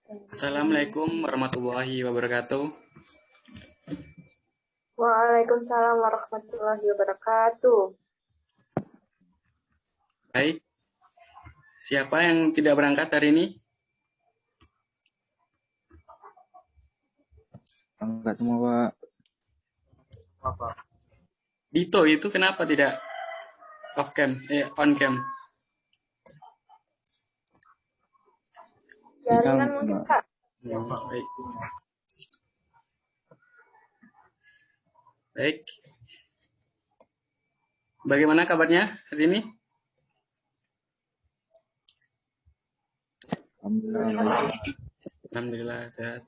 Assalamualaikum warahmatullahi wabarakatuh. Waalaikumsalam warahmatullahi wabarakatuh. Baik, siapa yang tidak berangkat hari ini? Berangkat semua, Pak. Dito itu kenapa tidak on cam? Jaringan mungkin, Kak. Baik. Baik. Bagaimana kabarnya hari ini? Alhamdulillah sehat.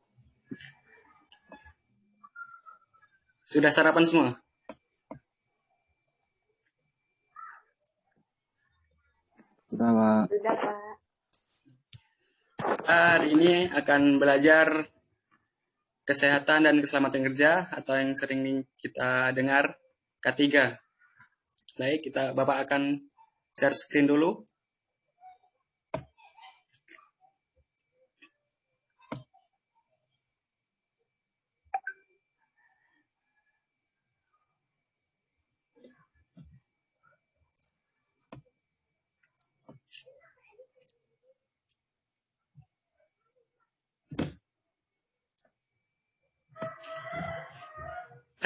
Sudah sarapan semua? Sudah, Pak. Sudah, Pak. Hari ini akan belajar kesehatan dan keselamatan kerja atau yang sering kita dengar K3. Baik, Bapak akan share screen dulu.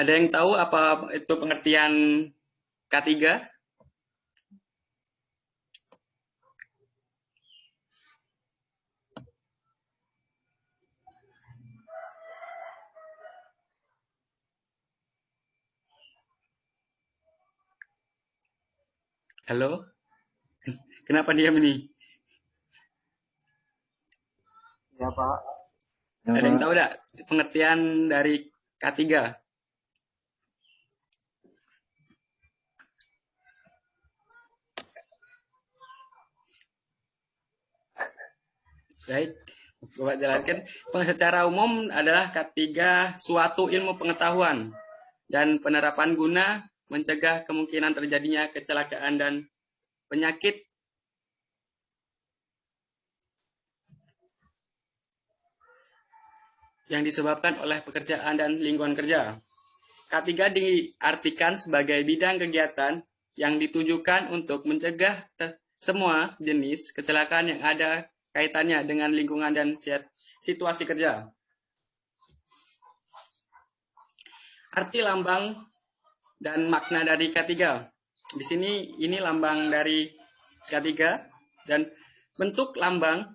Ada yang tahu apa itu pengertian K3? Halo? Kenapa diam ini? Ya, Pak. Ada yang tahu tidak pengertian dari K3? Baik, Bapak jelaskan. Secara umum adalah K3 suatu ilmu pengetahuan dan penerapan guna mencegah kemungkinan terjadinya kecelakaan dan penyakit yang disebabkan oleh pekerjaan dan lingkungan kerja. K3 diartikan sebagai bidang kegiatan yang ditujukan untuk mencegah semua jenis kecelakaan yang ada kaitannya dengan lingkungan dan situasi kerja. Arti lambang dan makna dari K3. Di sini ini lambang dari K3 dan bentuk lambang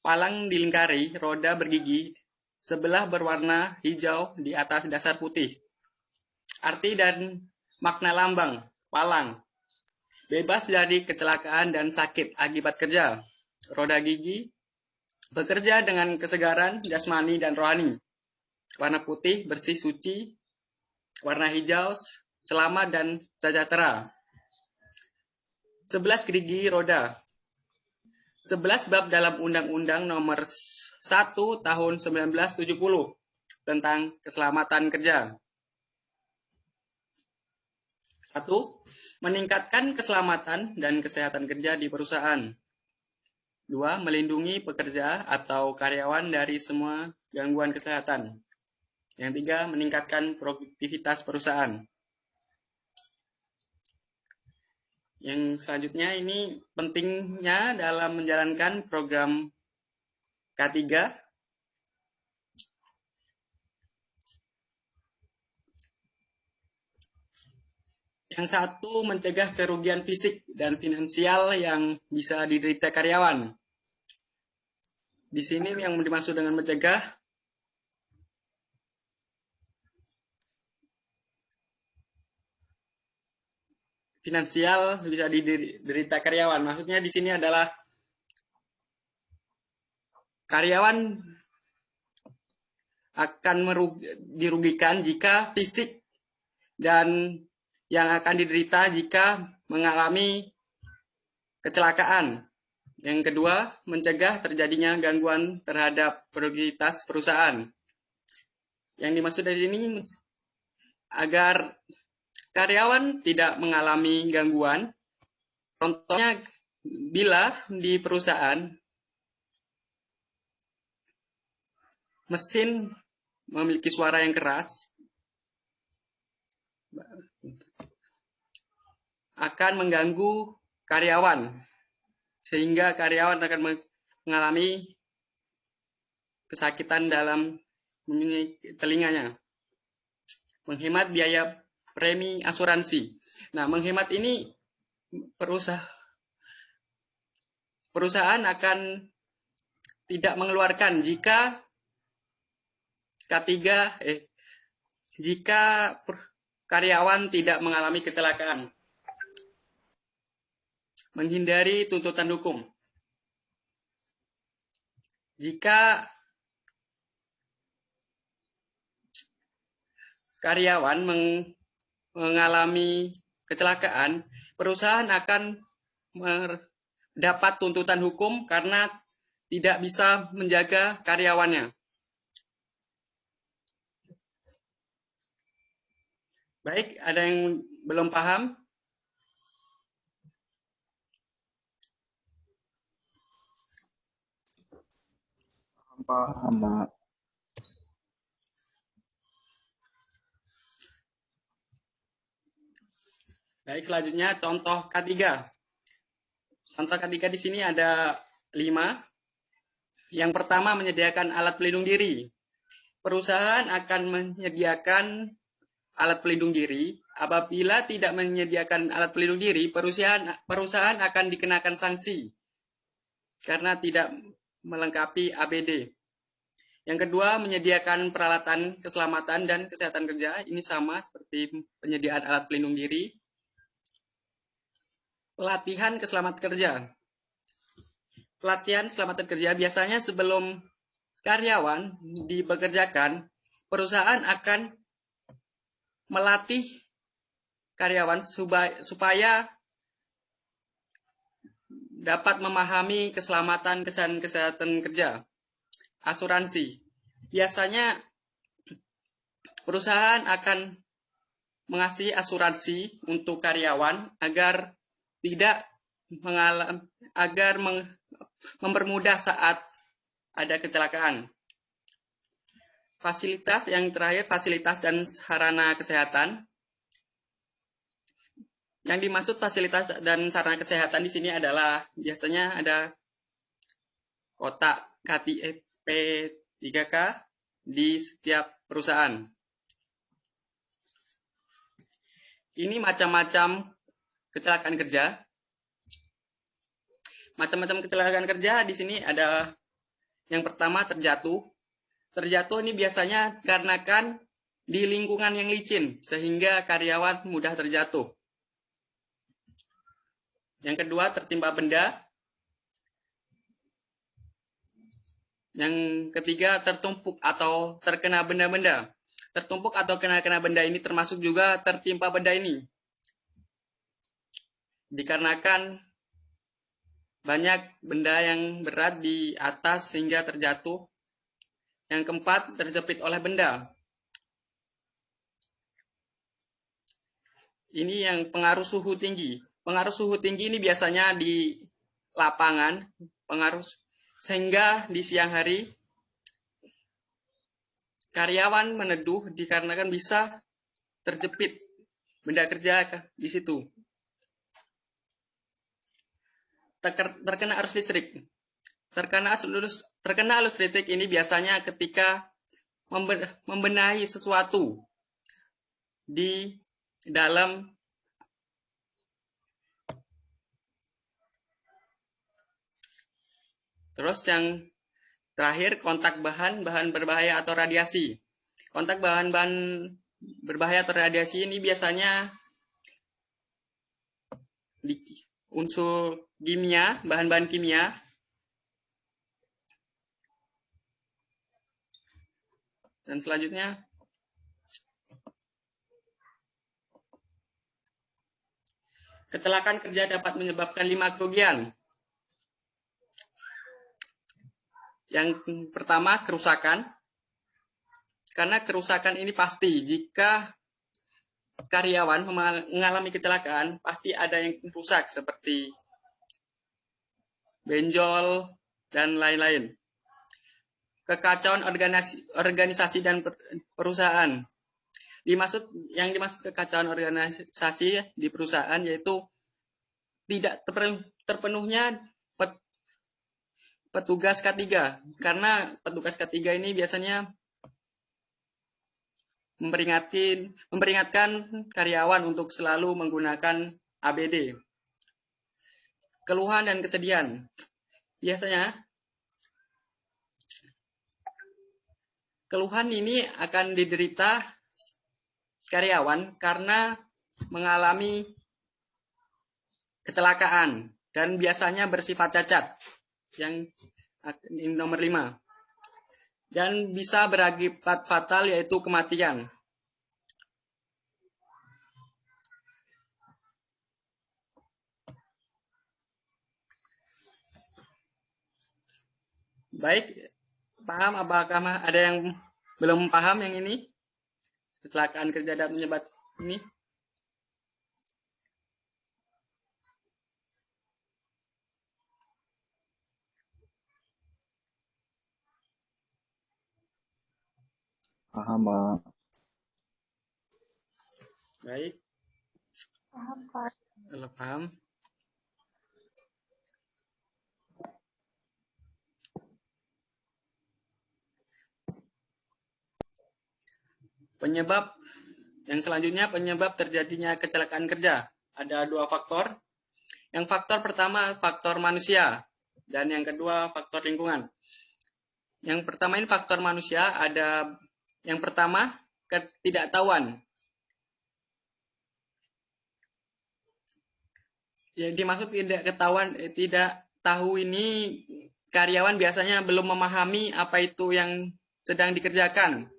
palang dilingkari roda bergigi sebelah berwarna hijau di atas dasar putih. Arti dan makna lambang palang bebas dari kecelakaan dan sakit akibat kerja. Roda gigi bekerja dengan kesegaran jasmani dan rohani. Warna putih bersih suci, warna hijau selamat dan sejahtera. 11 gerigi roda. 11 bab dalam Undang-Undang Nomor 1 Tahun 1970 tentang keselamatan kerja. 1. Meningkatkan keselamatan dan kesehatan kerja di perusahaan. 2. Melindungi pekerja atau karyawan dari semua gangguan kesehatan. Yang 3. Meningkatkan produktivitas perusahaan. Yang selanjutnya ini pentingnya dalam menjalankan program K3. Yang satu, mencegah kerugian fisik dan finansial yang bisa diderita karyawan. Di sini yang dimaksud dengan mencegah finansial bisa diderita karyawan. Maksudnya di sini adalah karyawan akan dirugikan jika fisik dan yang akan diderita jika mengalami kecelakaan. Yang kedua, mencegah terjadinya gangguan terhadap produktivitas perusahaan. Yang dimaksud dari ini agar karyawan tidak mengalami gangguan. Contohnya bila di perusahaan mesin memiliki suara yang keras, akan mengganggu karyawan, sehingga karyawan akan mengalami kesakitan dalam telinganya. Menghemat biaya premi asuransi. Nah, menghemat ini perusahaan akan tidak mengeluarkan jika karyawan tidak mengalami kecelakaan. Menghindari tuntutan hukum. Jika karyawan mengalami kecelakaan, perusahaan akan mendapat tuntutan hukum karena tidak bisa menjaga karyawannya. Baik, ada yang belum paham? Paham, Pak. Baik, selanjutnya contoh K3. Contoh K3 di sini ada 5. Yang pertama, menyediakan alat pelindung diri. Perusahaan akan menyediakan alat pelindung diri. Apabila tidak menyediakan alat pelindung diri, perusahaan akan dikenakan sanksi karena tidak melengkapi APD. Yang kedua, menyediakan peralatan keselamatan dan kesehatan kerja. Ini sama seperti penyediaan alat pelindung diri. Pelatihan keselamatan kerja. Pelatihan keselamatan kerja biasanya sebelum karyawan dipekerjakan, perusahaan akan melatih karyawan supaya dapat memahami keselamatan kesehatan kerja. Asuransi. Biasanya perusahaan akan mengasih asuransi untuk karyawan agar mempermudah saat ada kecelakaan. Fasilitas yang terakhir, fasilitas dan sarana kesehatan. Yang dimaksud fasilitas dan sarana kesehatan di sini adalah biasanya ada kotak P3K di setiap perusahaan. Ini macam-macam kecelakaan kerja. Macam-macam kecelakaan kerja di sini ada yang pertama terjatuh. Terjatuh ini biasanya dikarenakan di lingkungan yang licin sehingga karyawan mudah terjatuh. Yang kedua tertimpa benda. Yang ketiga tertumpuk atau terkena benda-benda. Tertumpuk atau kena benda ini termasuk juga tertimpa benda ini. Dikarenakan banyak benda yang berat di atas sehingga terjatuh. Yang keempat, terjepit oleh benda. Ini yang pengaruh suhu tinggi. Pengaruh suhu tinggi ini biasanya di lapangan, sehingga di siang hari karyawan meneduh dikarenakan bisa terjepit benda kerja di situ. Terkena arus listrik. Terkena arus listrik ini biasanya ketika membenahi sesuatu di dalam terus yang terakhir kontak bahan berbahaya atau radiasi. Kontak bahan-bahan berbahaya atau radiasi ini biasanya di unsur kimia, bahan-bahan kimia. Dan selanjutnya kecelakaan kerja dapat menyebabkan 5 kerugian. Yang pertama, kerusakan. Karena kerusakan ini pasti. Jika karyawan mengalami kecelakaan, pasti ada yang rusak seperti benjol dan lain-lain. kekacauan organisasi dan perusahaan. Yang dimaksud kekacauan organisasi di perusahaan yaitu tidak terpenuhnya petugas K3, karena petugas K3 ini biasanya memperingatkan karyawan untuk selalu menggunakan ABD. Keluhan dan kesedihan. Biasanya keluhan ini akan diderita karyawan karena mengalami kecelakaan dan biasanya bersifat cacat. Yang nomor 5. Dan bisa berakibat fatal yaitu kematian. Baik, paham? Apakah ada yang belum paham yang ini? Kecelakaan kerja dan penyebab ini? Paham, Pak. Baik, Paham, Pak. kalau paham. Penyebab yang selanjutnya, penyebab terjadinya kecelakaan kerja. Ada 2 faktor. Yang faktor pertama faktor manusia dan yang kedua faktor lingkungan. Yang pertama ini faktor manusia, ada yang pertama ketidaktahuan. Yang dimaksud tidak tahu ini karyawan biasanya belum memahami apa itu yang sedang dikerjakan.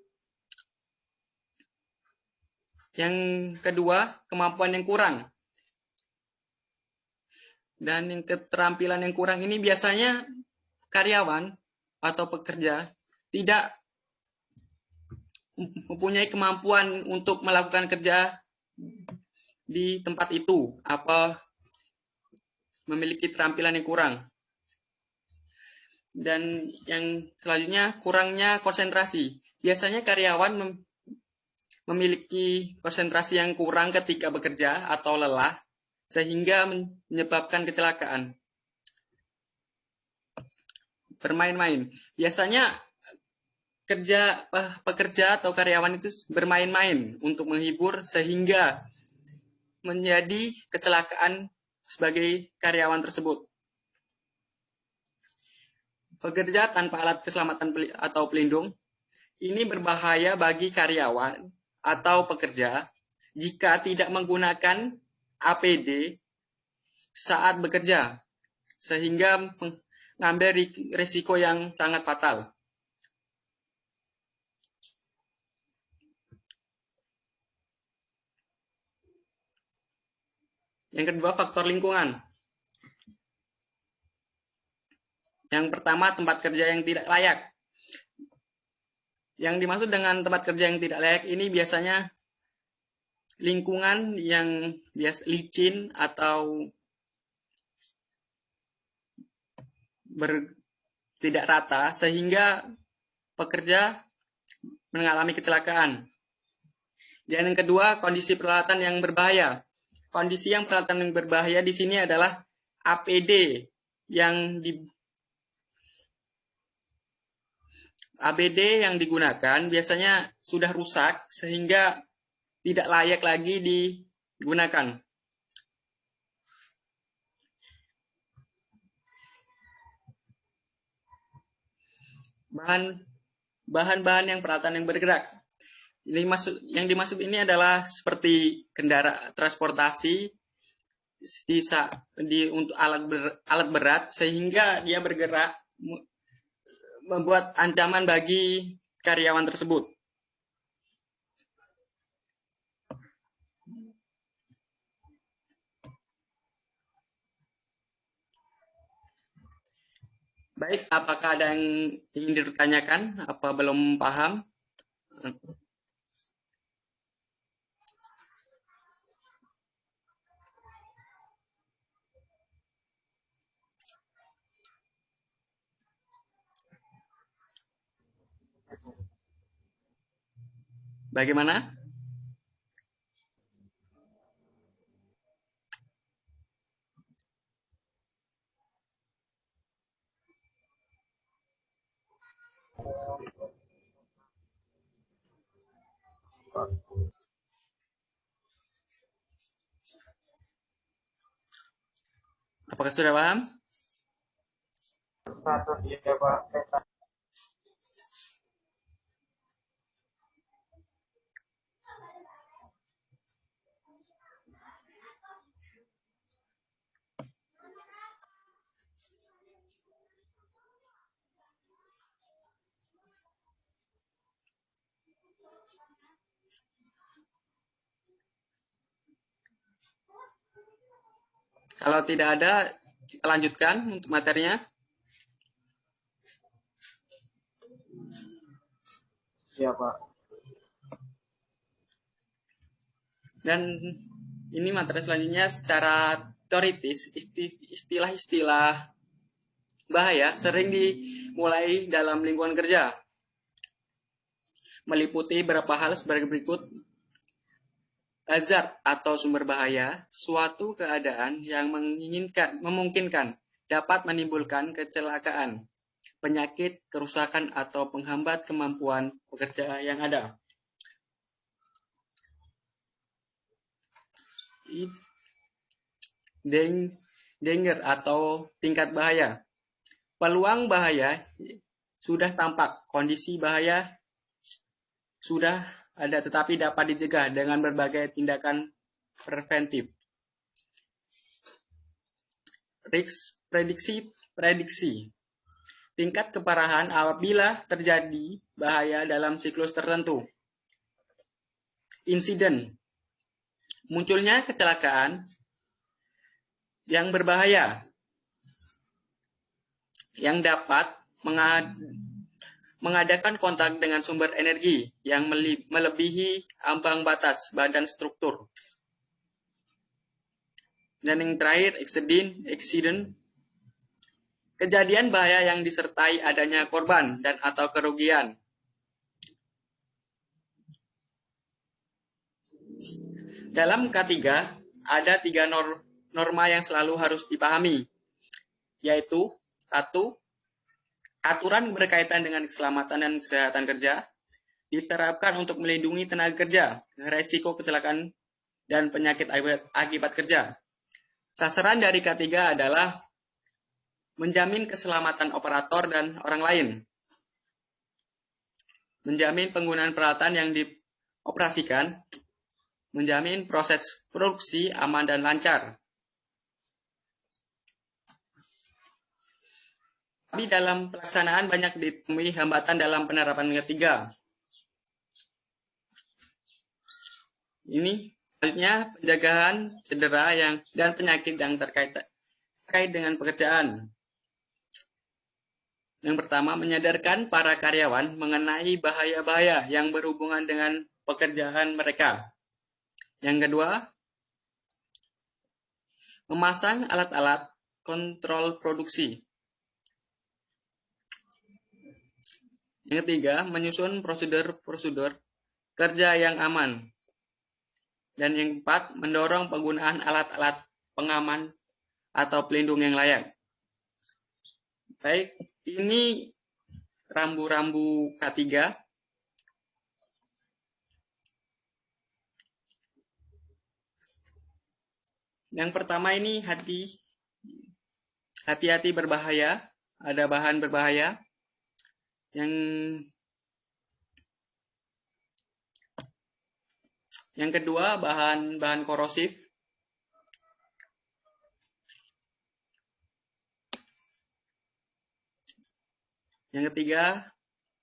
Yang kedua, kemampuan yang kurang. Dan yang keterampilan yang kurang ini biasanya karyawan atau pekerja tidak mempunyai kemampuan untuk melakukan kerja di tempat itu, memiliki keterampilan yang kurang. Dan yang selanjutnya, kurangnya konsentrasi. Biasanya karyawan memiliki konsentrasi yang kurang ketika bekerja atau lelah, sehingga menyebabkan kecelakaan. Bermain-main. Biasanya pekerja atau karyawan itu bermain-main untuk menghibur sehingga menjadi kecelakaan sebagai karyawan tersebut. Bekerja tanpa alat keselamatan atau pelindung ini berbahaya bagi karyawan atau pekerja jika tidak menggunakan APD saat bekerja, sehingga mengambil risiko yang sangat fatal. Yang kedua, faktor lingkungan. Yang pertama, tempat kerja yang tidak layak. Yang dimaksud dengan tempat kerja yang tidak layak ini biasanya lingkungan yang licin atau tidak rata sehingga pekerja mengalami kecelakaan. Dan yang kedua, kondisi peralatan yang berbahaya. Kondisi peralatan yang berbahaya di sini adalah APD yang digunakan biasanya sudah rusak sehingga tidak layak lagi digunakan. Bahan-bahan yang peralatan yang bergerak. Yang dimaksud ini adalah seperti kendaraan transportasi untuk alat berat sehingga dia bergerak membuat ancaman bagi karyawan tersebut. Baik, apakah ada yang ingin ditanyakan? Apa belum paham? Bagaimana? Apakah sudah paham? Kalau tidak ada, kita lanjutkan untuk materinya. Iya, Pak. Dan ini materi selanjutnya secara teoritis, istilah-istilah bahaya sering dimulai dalam lingkungan kerja. Meliputi beberapa hal sebagai berikut. Hazard atau sumber bahaya, suatu keadaan yang memungkinkan dapat menimbulkan kecelakaan, penyakit, kerusakan, atau penghambat kemampuan pekerja yang ada. Danger atau tingkat bahaya. Peluang bahaya sudah tampak, kondisi bahaya sudah ada tetapi dapat dicegah dengan berbagai tindakan preventif. Prediksi. Tingkat keparahan apabila terjadi bahaya dalam siklus tertentu. Insiden. Munculnya kecelakaan yang berbahaya yang dapat mengadakan kontak dengan sumber energi yang melebihi ambang batas badan struktur. Dan yang terakhir, accident. Kejadian bahaya yang disertai adanya korban dan atau kerugian. Dalam K3 ada 3 norma yang selalu harus dipahami, yaitu 1. Aturan berkaitan dengan keselamatan dan kesehatan kerja diterapkan untuk melindungi tenaga kerja, resiko kecelakaan, dan penyakit akibat kerja. Sasaran dari K3 adalah menjamin keselamatan operator dan orang lain, menjamin penggunaan peralatan yang dioperasikan, menjamin proses produksi aman dan lancar. Tapi dalam pelaksanaan banyak ditemui hambatan dalam penerapan ketiga. Ini selanjutnya pencegahan cedera dan penyakit yang terkait dengan pekerjaan. Yang pertama, menyadarkan para karyawan mengenai bahaya-bahaya yang berhubungan dengan pekerjaan mereka. Yang kedua, memasang alat-alat kontrol produksi. Yang ketiga, menyusun prosedur kerja yang aman. Dan yang keempat, mendorong penggunaan alat-alat pengaman atau pelindung yang layak. Baik, ini rambu-rambu K3. Yang pertama ini hati-hati berbahaya, ada bahan berbahaya. Yang kedua, bahan korosif. Yang ketiga,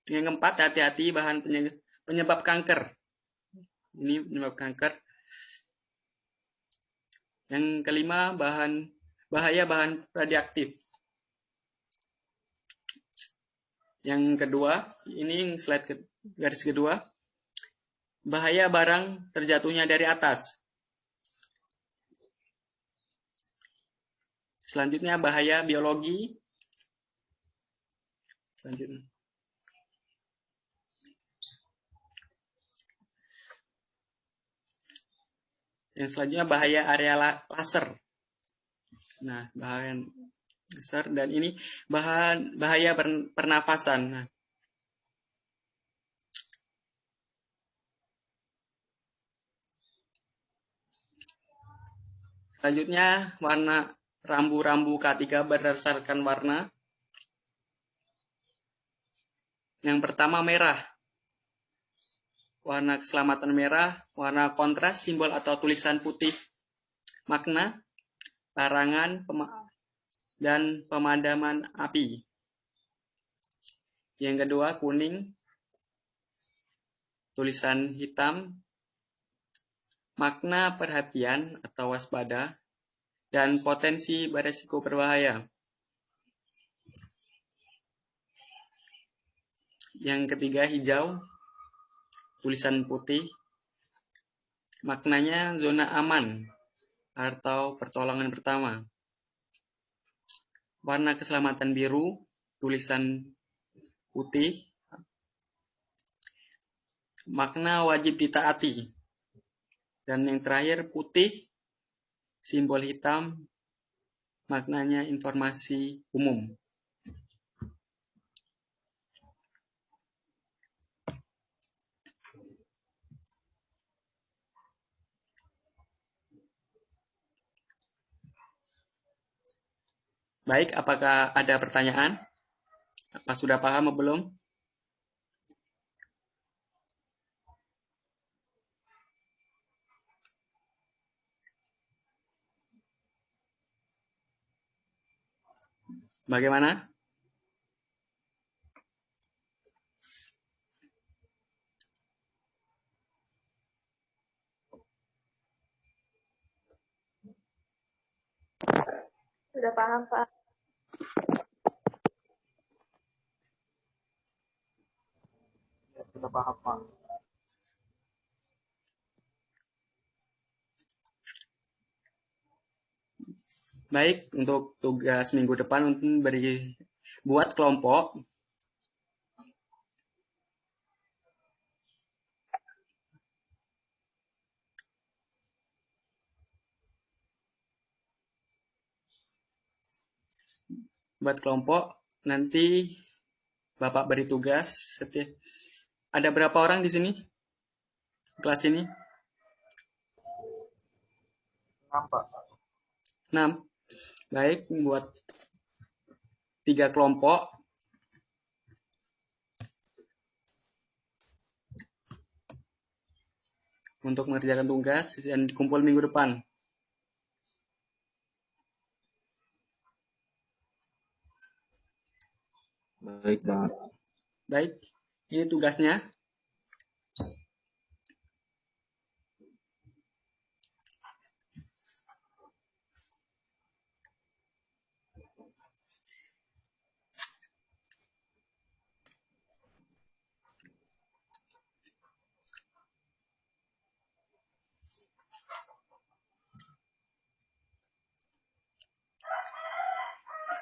yang keempat, hati-hati bahan penyebab kanker. Ini penyebab kanker. Yang kelima, bahaya bahan radioaktif. Yang kedua, ini slide garis kedua, bahaya barang terjatuhnya dari atas. Selanjutnya, bahaya biologi. Selanjutnya, Yang selanjutnya bahaya area laser. Nah, bahaya laser dan ini bahaya pernafasan. Nah, selanjutnya warna rambu-rambu K3 berdasarkan warna. Yang pertama merah. Warna keselamatan merah, warna kontras, simbol atau tulisan putih. Makna, larangan, dan pemadaman api. Yang kedua kuning, tulisan hitam, makna perhatian atau waspada, dan potensi beresiko berbahaya. Yang ketiga hijau, tulisan putih, maknanya zona aman atau pertolongan pertama. Warna keselamatan biru, tulisan putih, makna wajib ditaati. Dan yang terakhir putih, simbol hitam, maknanya informasi umum. Baik, apakah ada pertanyaan? Apa sudah paham atau belum? Bagaimana? Sudah paham, Pak. Sudah paham, Pak. Baik, untuk tugas minggu depan untuk buat kelompok. Buat kelompok, nanti Bapak beri tugas. Ada berapa orang di sini? Kelas ini? 6, Pak. 6. Baik, buat 3 kelompok. Untuk mengerjakan tugas dan dikumpul minggu depan. Baik, Pak. Baik, ini tugasnya.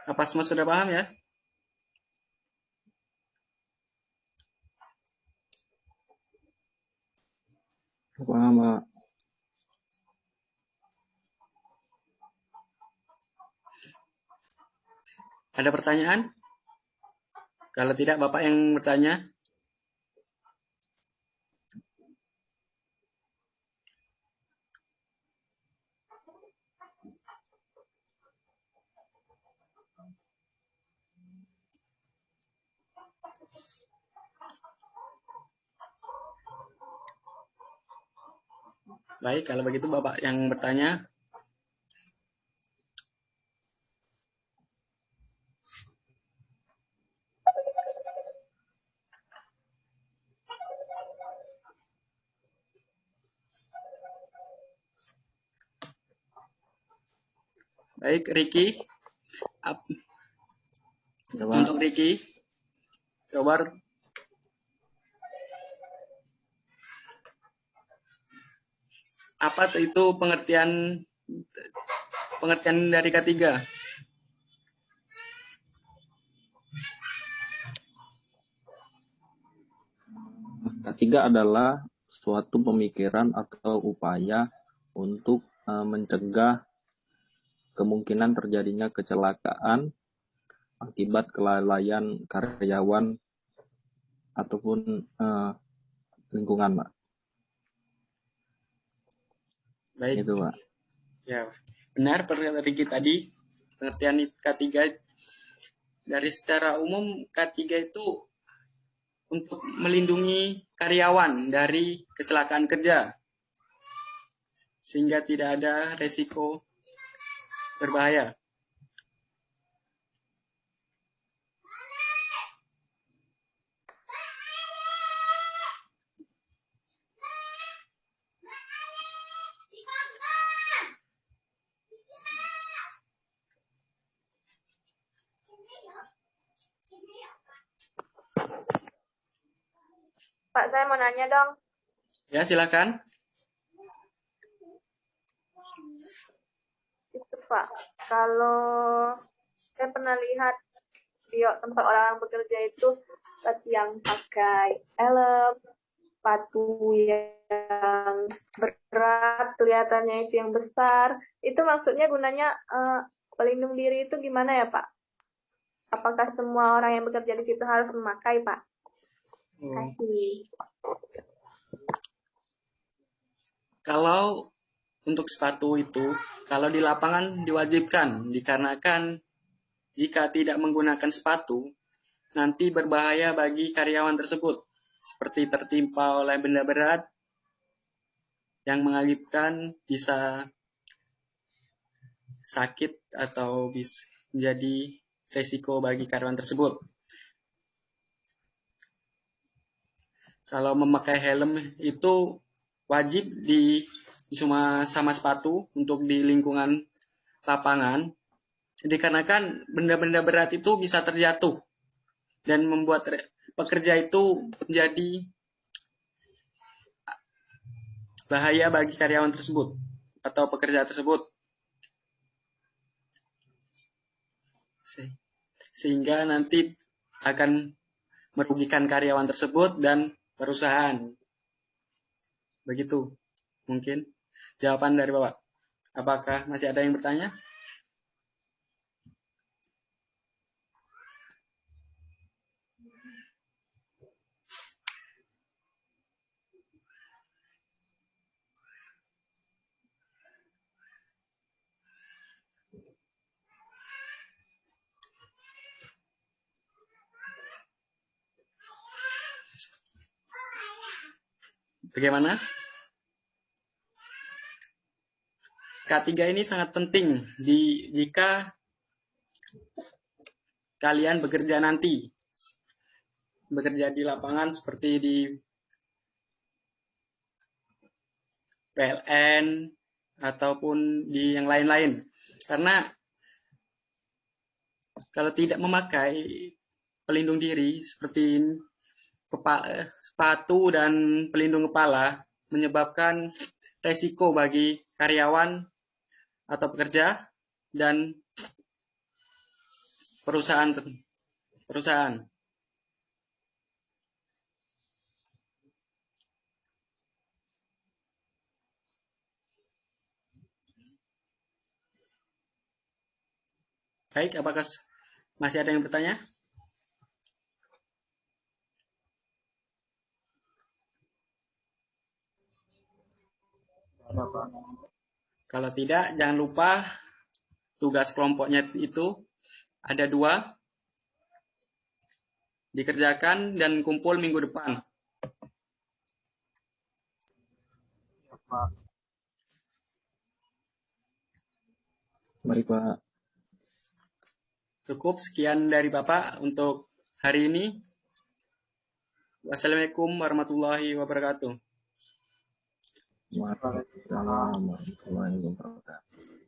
Apa semua sudah paham ya? Paham, Pak. Ada pertanyaan? Kalau tidak, Bapak yang bertanya. Baik, kalau begitu Bapak yang bertanya. Baik, Ricky. Ya, Pak. Untuk Ricky, coba apa itu pengertian dari K3? Ketiga adalah suatu pemikiran atau upaya untuk mencegah kemungkinan terjadinya kecelakaan akibat kelalaian karyawan ataupun lingkungan, Pak. Baik. Itu, Pak. Ya, benar perkataan Riki tadi. Pengertian K3 dari secara umum, K3 itu untuk melindungi karyawan dari kecelakaan kerja sehingga tidak ada resiko berbahaya. Pak, saya mau nanya dong. Ya, silakan. Itu Pak, kalau saya pernah lihat di tempat orang bekerja itu yang pakai helm, sepatu yang berat, kelihatannya itu yang besar. Itu maksudnya gunanya pelindung diri itu gimana ya Pak? Apakah semua orang yang bekerja di situ harus memakai Pak? Kasih. Kalau untuk sepatu itu, kalau di lapangan diwajibkan, dikarenakan jika tidak menggunakan sepatu, nanti berbahaya bagi karyawan tersebut, seperti tertimpa oleh benda berat yang mengakibatkan bisa sakit atau bisa menjadi resiko bagi karyawan tersebut. Kalau memakai helm itu wajib cuma sama sepatu untuk di lingkungan lapangan, dikarenakan benda-benda berat itu bisa terjatuh dan membuat pekerja itu menjadi bahaya bagi karyawan tersebut atau pekerja tersebut. Sehingga nanti akan merugikan karyawan tersebut dan perusahaan. Begitu mungkin jawaban dari Bapak. Apakah masih ada yang bertanya? Bagaimana? K3 ini sangat penting jika kalian bekerja nanti. Bekerja di lapangan seperti di PLN ataupun di yang lain-lain. Karena kalau tidak memakai pelindung diri seperti sepatu dan pelindung kepala menyebabkan resiko bagi karyawan atau pekerja dan perusahaan. Baik, apakah masih ada yang bertanya? Ada, Pak. Kalau tidak, jangan lupa tugas kelompoknya itu ada 2, dikerjakan dan kumpul minggu depan. Ya, Pak. Baik, Pak. Cukup sekian dari Bapak untuk hari ini. Wassalamualaikum warahmatullahi wabarakatuh. Waalaikumsalam warahmatullahi wabarakatuh.